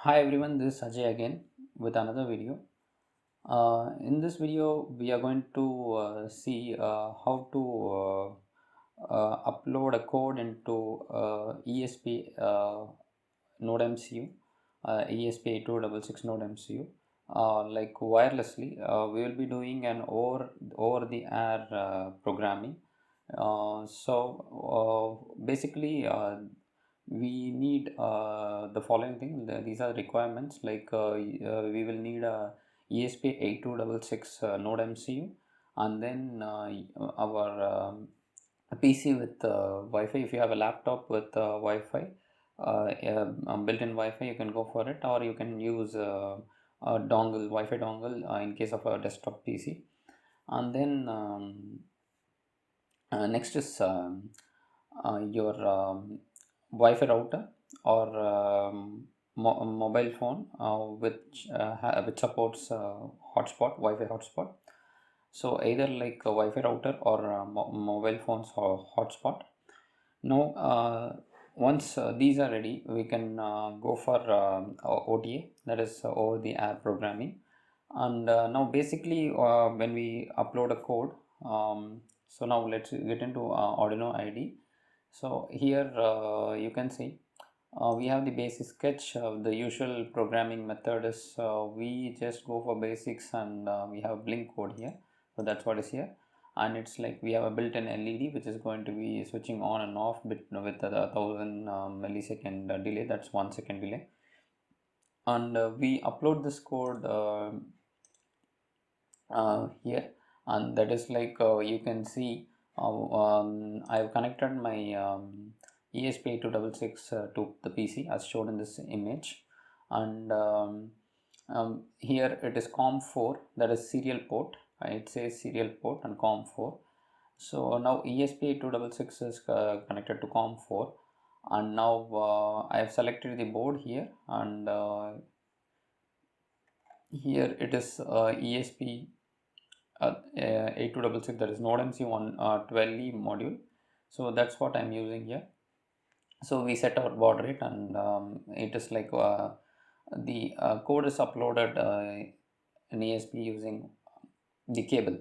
Hi everyone, this is Ajay again with another video. In this video, we are going to see how to upload a code into ESP node MCU, ESP8266 node MCU, like wirelessly. We will be doing an over the air programming. Basically, we need the following thing. These are requirements like we will need a ESP8266 node MCU, and then our PC with Wi-Fi. If you have a laptop with Wi-Fi, built-in Wi-Fi, you can go for it, or you can use a dongle, Wi-Fi dongle in case of a desktop PC. And then next is your Wi-Fi router or mobile phone which supports hotspot, Wi-Fi hotspot. So either like a Wi-Fi router or mobile phones or hotspot. Now, once these are ready, we can go for OTA, that is over the air programming. And now basically when we upload a code, so now let's get into Arduino IDE. So here you can see we have the basic sketch. The usual programming method is we just go for basics, and we have blink code here. So that's what is here, and it's like we have a built-in LED which is going to be switching on and off with a 1000 millisecond delay. That's 1 second delay, and we upload this code here, and that is like you can see I've connected my ESP8266 to the PC as shown in this image, and here it is COM4, that is serial port. It says serial port and COM4. So now ESP8266 is connected to COM4, and now I have selected the board here, and here it is ESP 8266, that is node MC 112E module. So that's what I'm using here. So we set our baud rate, and it is like the code is uploaded in ESP using the cable.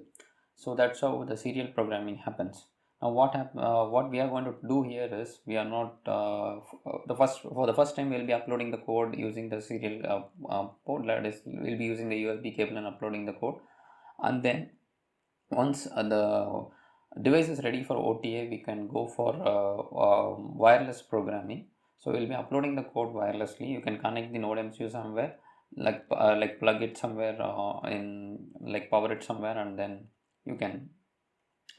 So that's how the serial programming happens. Now what we are going to do here is, we are not for the first time we'll be uploading the code using the serial port. That is, we'll be using the USB cable and uploading the code, and then once the device is ready for OTA, we can go for wireless programming. So we'll be uploading the code wirelessly. You can connect the node MCU somewhere, like plug it somewhere like power it somewhere, and then you can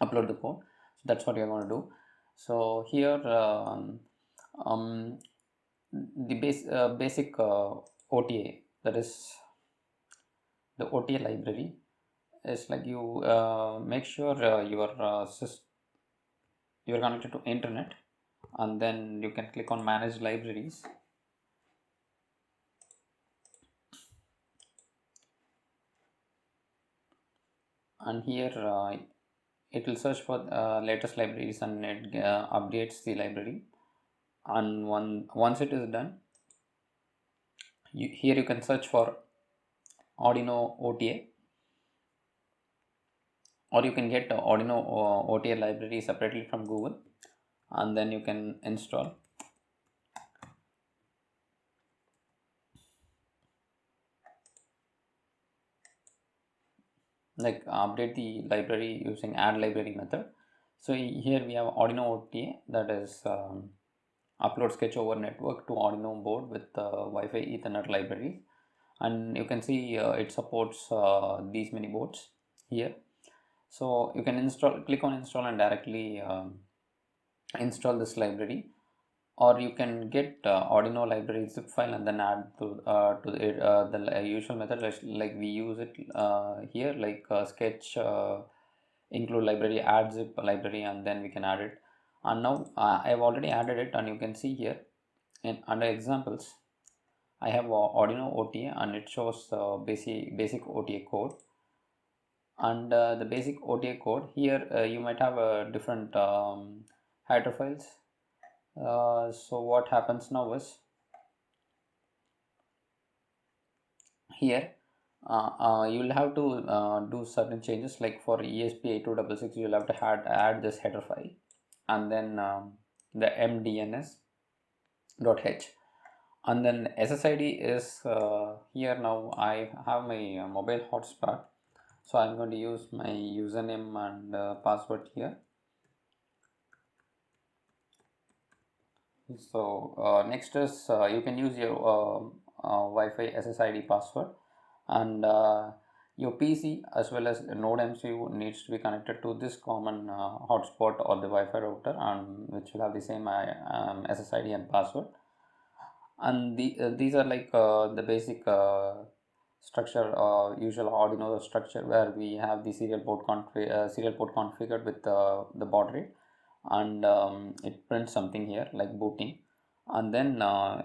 upload the code. So that's what you're going to do. So here the basic OTA, that is the OTA library, is like you make sure you are connected to internet, and then you can click on manage libraries, and here it will search for latest libraries, and it updates the library. And once it is done, here you can search for Arduino OTA, or you can get Arduino OTA library separately from Google, and then you can install. Like update the library using add library method. So here we have Arduino OTA, that is upload sketch over network to Arduino board with Wi-Fi Ethernet libraries, and you can see it supports these many boards here. So you can click on install, and directly install this library, or you can get Arduino library zip file and then add to the usual method, like we use it here, like sketch include library, add zip library, and then we can add it. And now I have already added it, and you can see here under examples I have Arduino OTA, and it shows basic OTA code. And the basic OTA code here, you might have different header files. So what happens now is, here you'll have to do certain changes, like for ESP8266 you'll have to add this header file, and then the mdns.h, and then SSID is here. Now I have my mobile hotspot, so I'm going to use my username and password here. So next is you can use your Wi-Fi SSID password, and your PC as well as node MCU needs to be connected to this common hotspot or the Wi-Fi router, and which will have the same SSID and password. And these are like the basic structure, usual Arduino structure, where we have the serial port configured with the baud rate, and it prints something here like booting, and then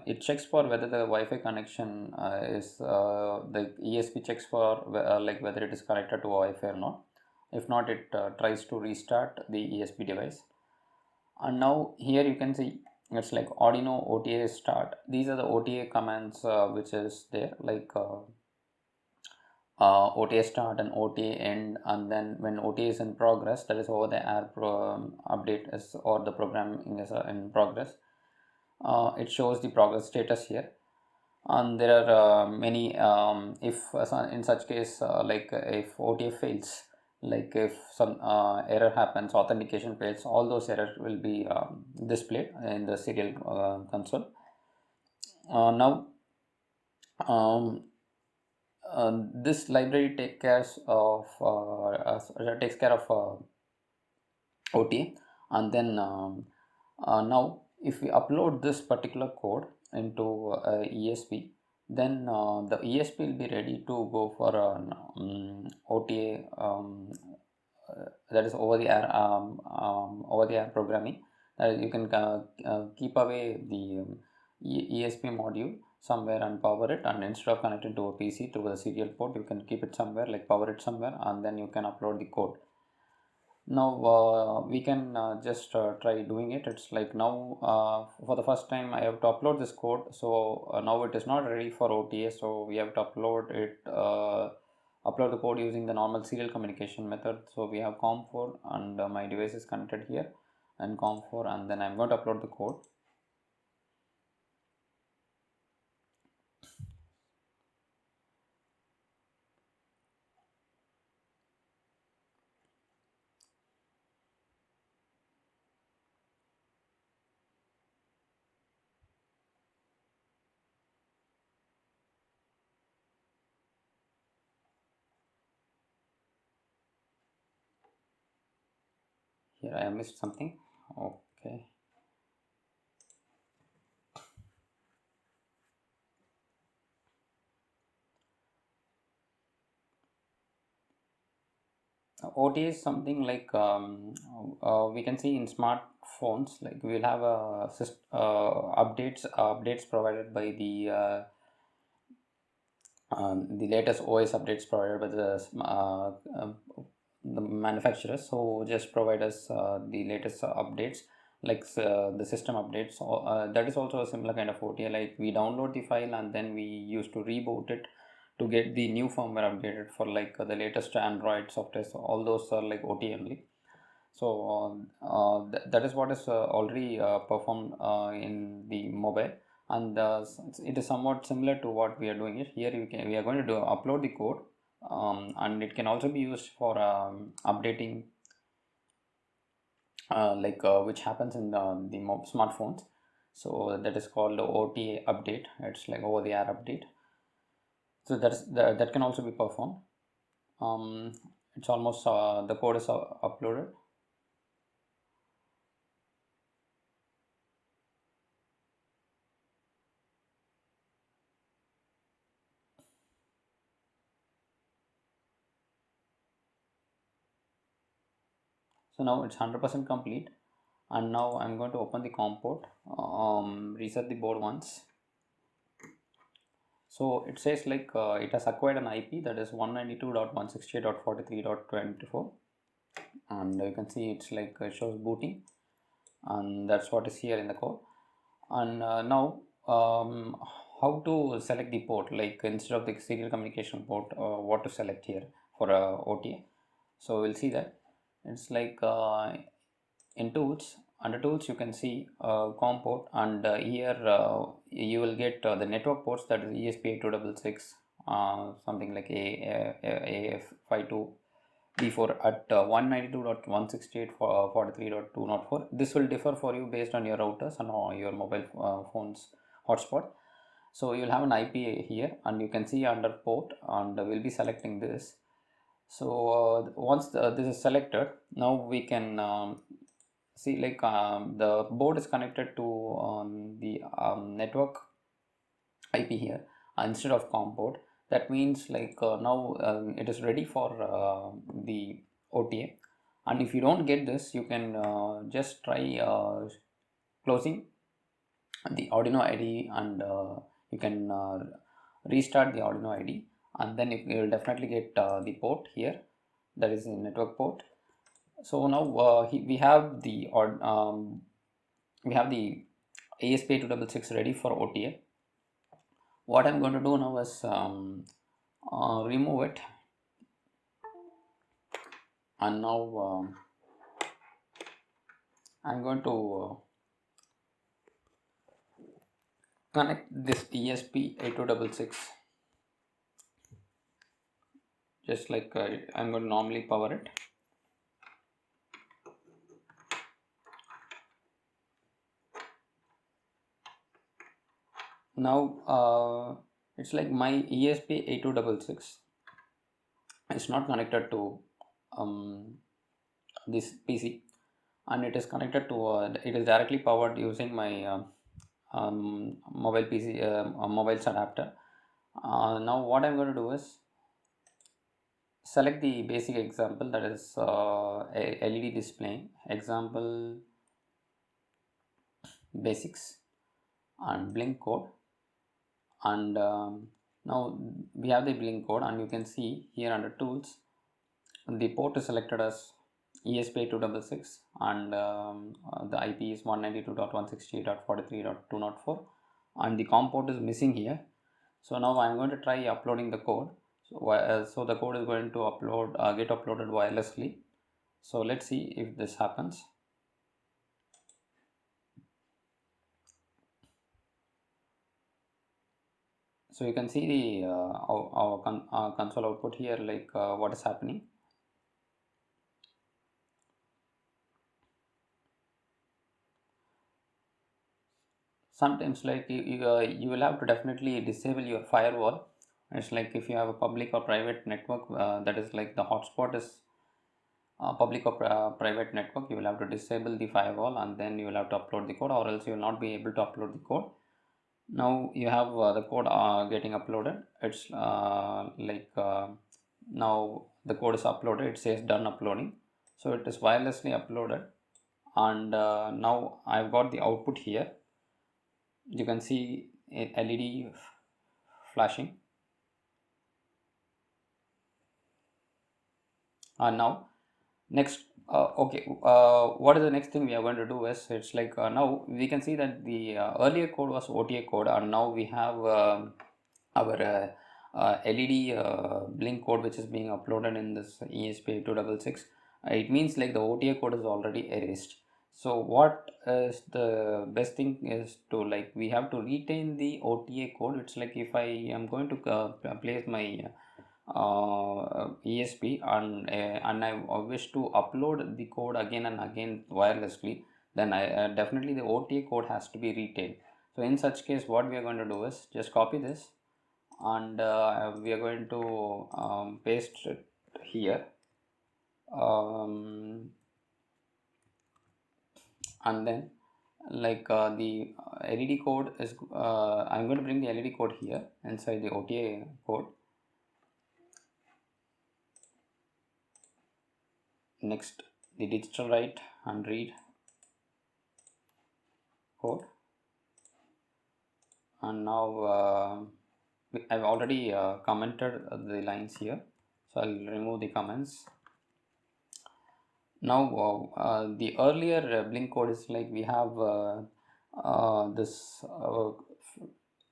it checks for whether the Wi-Fi connection is the ESP checks for like whether it is connected to Wi-Fi or not. If not, it tries to restart the ESP device. And now here you can see it's like Arduino OTA start. These are the OTA commands which is there, like OTA start and OTA end, and then when OTA is in progress, that is over the air update is, or the programming is in progress, it shows the progress status here. And there are many if in such case like if OTA fails, like if some error happens, authentication fails, all those errors will be displayed in the serial console. Now this library takes care of OTA, and then now if we upload this particular code into ESP, then the ESP will be ready to go for an OTA, that is over the air programming. You can keep away the ESP module somewhere and power it, and instead of connecting to a PC through the serial port, you can keep it somewhere, like power it somewhere, and then you can upload the code. Now we can just try doing it. It's like now for the first time I have to upload this code, so now it is not ready for OTA, so we have to upload it, upload the code using the normal serial communication method. So we have COM4, and my device is connected here, and COM4, and then I'm going to upload the code. Here I missed something. Okay. OTA is something like we can see in smartphones, like we'll have updates provided by the latest OS updates provided by the manufacturers. So just provide us the latest updates, like the system updates. That is also a similar kind of OTA, like we download the file and then we used to reboot it to get the new firmware updated for like the latest Android software. So all those are like OTA only. So that is what is already performed in the mobile, and it is somewhat similar to what we are doing it here. We are going to upload the code, and it can also be used for updating which happens in the smartphones. So that is called the OTA update. It's like over the air update. So that can also be performed. It's almost the code is uploaded. So now it's 100% complete, and now I'm going to open the COM port, reset the board once. So it says like it has acquired an IP, that is 192.168.43.24, and you can see it's like it shows booting, and that's what is here in the code. And now how to select the port, like instead of the serial communication port, what to select here for OTA. So we'll see that it's like in tools, under tools you can see COM port, and here you will get the network ports, that is ESP8266 something like AF52 B4 at 192.168.43.204. This will differ for you based on your routers and your mobile phones hotspot. So you'll have an IP here, and you can see under port, and we'll be selecting this. So once this is selected, now we can see like the board is connected to the network IP here instead of COM port. That means like now it is ready for the OTA. And if you don't get this, you can just try closing the Arduino IDE, and you can restart the Arduino IDE, and then you will definitely get the port here, that is the network port. So now we have the ESP8266 ready for OTA. What I'm going to do now is remove it, and now I'm going to connect this ESP8266 just like I'm going to normally power it. Now it's like my ESP8266 is not connected to this PC, and it is connected to it is directly powered using my mobile PC mobile's adapter. Now what I'm going to do is select the basic example, that is a LED display example basics and blink code, and now we have the blink code, and you can see here under tools the port is selected as ESP8266, and the IP is 192.168.43.204, and the COM port is missing here. So now I'm going to try uploading the code. So the code is going to get uploaded wirelessly. So let's see if this happens. So you can see the our console output here, like what is happening. Sometimes like you will have to definitely disable your firewall. It's like if you have a public or private network, that is like the hotspot is public or private network, you will have to disable the firewall, and then you will have to upload the code, or else you will not be able to upload the code. Now you have the code getting uploaded. It's like now the code is uploaded, it says done uploading, so it is wirelessly uploaded, and now I've got the output here. You can see a LED flashing, and now next what is the next thing we are going to do is, it's like now we can see that the earlier code was OTA code, and now we have our LED blink code which is being uploaded in this ESP8266. It means like the OTA code is already erased. So what is the best thing is to, like, we have to retain the OTA code. It's like if I am going to place my ESP and I wish to upload the code again and again wirelessly, then I definitely the OTA code has to be retained. So in such case, what we are going to do is just copy this, and we are going to paste it here, and then like the LED code is I'm going to bring the LED code here inside the OTA code. Next, the digital write and read code, and now I've already commented the lines here, so I'll remove the comments. Now the earlier blink code is like we have this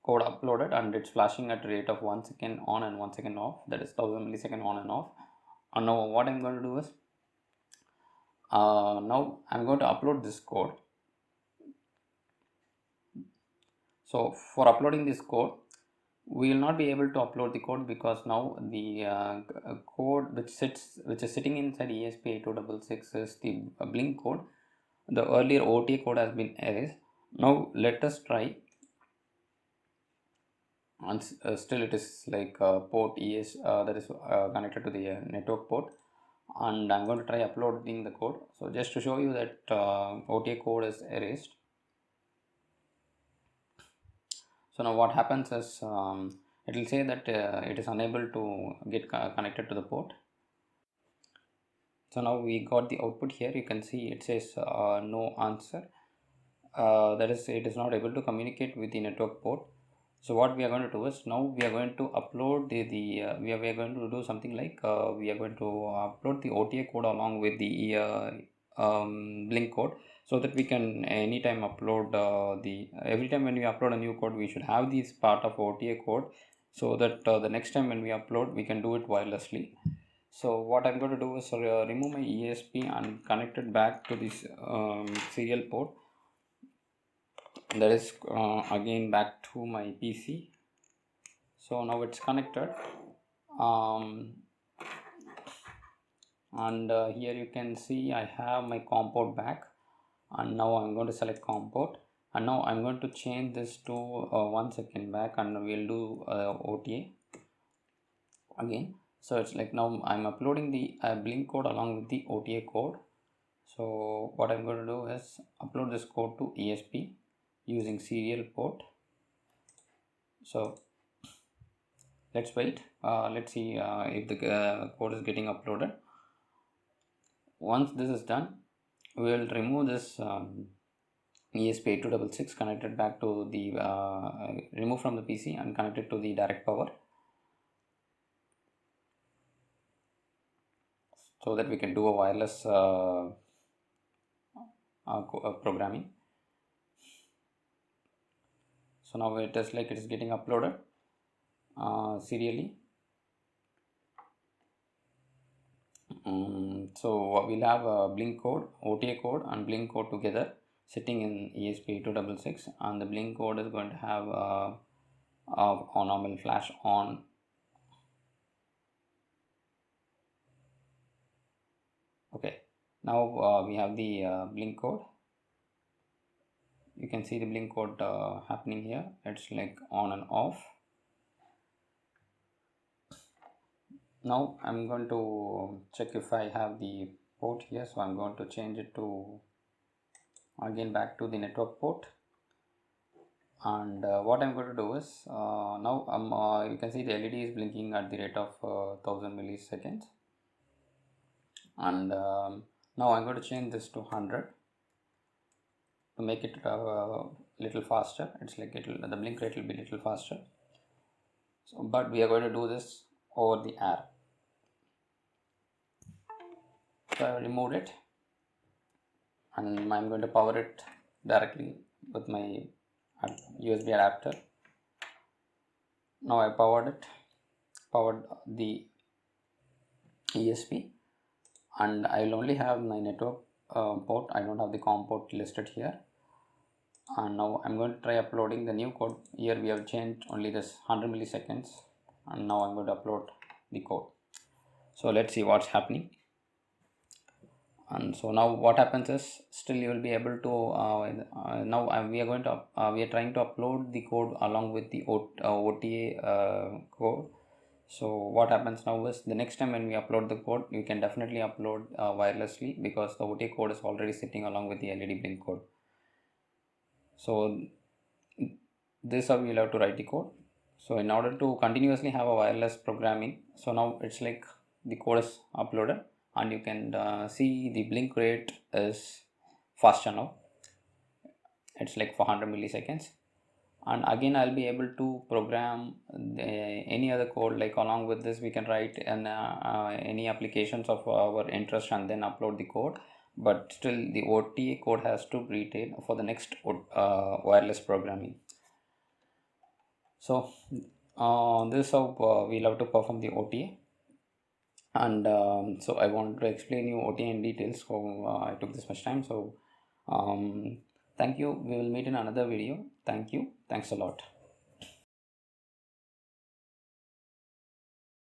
code uploaded and it's flashing at a rate of 1 second on and 1 second off, that is 1000 millisecond on and off. And now what I'm going to do is now I'm going to upload this code. So for uploading this code, we will not be able to upload the code because now the code which is sitting inside ESP8266 is the Blink code. The earlier OTA code has been erased. Now let us try, and still it is like port ES that is connected to the network port, and I'm going to try uploading the code. So just to show you that OTA code is erased. So now what happens is it will say that it is unable to get connected to the port. So now we got the output here. You can see it says no answer. That is, it is not able to communicate with the network port. So what we are going to do is now we are going to upload we are going to do something like we are going to upload the OTA code along with the Blink code, so that we can anytime upload every time when we upload a new code, we should have this part of OTA code, so that the next time when we upload, we can do it wirelessly. So what I'm going to do is remove my ESP and connect it back to this serial port. That is again back to my PC. So now it's connected, and here you can see I have my COM port back, and now I'm going to select COM port, and now I'm going to change this to 1 second back, and we'll do OTA again. So it's like now I'm uploading the Blink code along with the OTA code. So what I'm going to do is upload this code to ESP using serial port. So let's wait, let's see if the code is getting uploaded. Once this is done, we will remove this ESP8266, connected back to the remove from the PC and connect it to the direct power, so that we can do a wireless programming. So now it is like it is getting uploaded serially. So we'll have a Blink code, OTA code and Blink code together sitting in ESP8266, and the Blink code is going to have a normal flash on. Okay, now we have the Blink code. You can see the Blink code happening here. It's like on and off. Now I'm going to check if I have the port here, so I'm going to change it to again back to the network port. And what I'm going to do is now you can see the LED is blinking at the rate of 1000 milliseconds, and now I'm going to change this to 100 to make it little faster. It's like the blink rate will be little faster. So, but we are going to do this over the air. So I removed it, and I'm going to power it directly with my USB adapter. Now I powered the ESP, and I will only have my network port. I don't have the COM port listed here. And now I'm going to try uploading the new code. Here we have changed only this 100 milliseconds, and now I'm going to upload the code. So let's see what's happening. And so now what happens is, still you will be able to now we are trying to upload the code along with the OTA code. So what happens now is, the next time when we upload the code, you can definitely upload wirelessly, because the OTA code is already sitting along with the LED Blink code. So this is how we will have to write the code. So in order to continuously have a wireless programming, so now it's like the code is uploaded, and you can see the blink rate is faster now. It's like 400 milliseconds. And again I'll be able to program any other code. Like along with this, we can write any applications of our interest and then upload the code. But still the OTA code has to be retained for the next wireless programming. So this is how we'll have to perform the OTA. And so I want to explain you OTA in detail, so I took this much time. So thank you. We will meet in another video. Thank you. Thanks a lot.